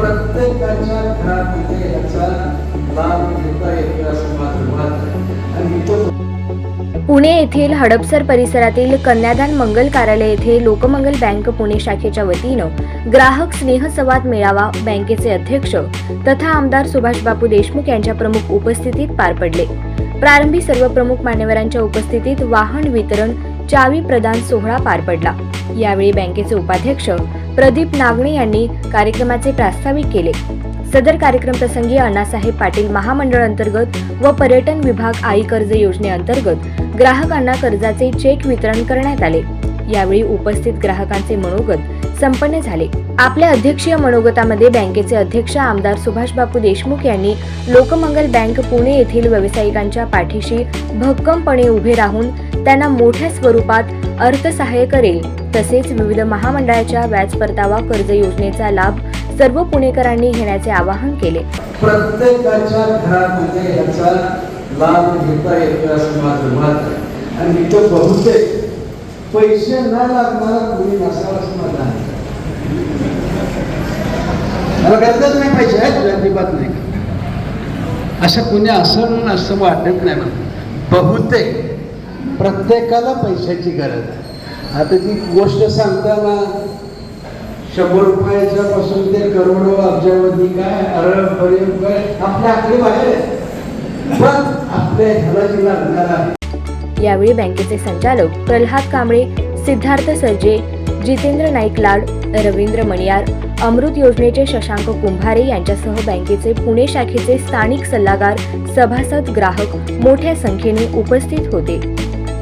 प्रत्येकाच्या घरामध्ये याचा लाभ घेता येतो असं माझं मत आहे. आणि इथं पुणे येथील हडपसर परिसरातील कन्यादान मंगल कार्यालय येथे लोकमंगल बँक पुणे शाखेच्या वतीनं ग्राहक स्नेह संवाद मेळावा बँकेचे अध्यक्ष तथा आमदार सुभाष बापू देशमुख यांच्या प्रमुख उपस्थितीत पार पडले. प्रारंभी सर्व प्रमुख मान्यवरांच्या उपस्थितीत वाहन वितरण चावी प्रदान सोहळा पार पडला. यावेळी बँकेचे उपाध्यक्ष प्रदीप नागणे यांनी कार्यक्रमाचे प्रास्ताविक केले. सदर कार्यक्रम प्रसंगी अण्णासाहेब पाटील महामंडळ अंतर्गत व पर्यटन विभाग आई कर्ज योजनेअंतर्गत ग्राहकांना कर्जाचे चेक वितरण करण्यात आले. यावेळी उपस्थित ग्राहकांचे मनोगत संपन्न झाले. आपल्या अध्यक्षीय मनोगतामध्ये बँकेचे अध्यक्ष आमदार सुभाष बापू देशमुख यांनी लोकमंगल बँक पुणे येथील व्यावसायिकांच्या पाठीशी भक्कमपणे उभे राहून त्यांना मोठ्या स्वरूपात अर्थसहाय्य करेल, तसेच विविध महामंडळाच्या व्याज परतावा कर्ज योजनेचा लाभ सर्व पुणेकरांनी घेण्याचे आवाहन केले. प्रत्येकाच्या घरामध्ये याचा लाभ घेता येतो असं माझं मत आहे. आणि इथं बहुतेक पैसे न लागणारा कोणी नसावा असं माझं आहे. मला गरजच नाही पैसे आहेत, अजिबात नाही. असं कोणी असं असं वाटत नाही मला. बहुतेक प्रत्येकाला पैशाची गरज आहे. आता ती गोष्ट सांगताना 100 रुपयाच्या पासून ते करोडो अब्जावधी काय अरब पर्यंत काय आपल्या आकडे बाहेर आहे. पण आपल्या घराची लागणार आहे. यावेळी बँकेचे संचालक प्रल्हाद कांबळे, सिद्धार्थ सर्जे, जितेंद्र नाईक लाड, रवींद्र मणियार, अमृत योजनेचे शशांक कुंभारे यांच्यासह बँकेचे पुणे शाखेचे स्थानिक सल्लागार, सभासद, ग्राहक मोठ्या संख्येने उपस्थित होते.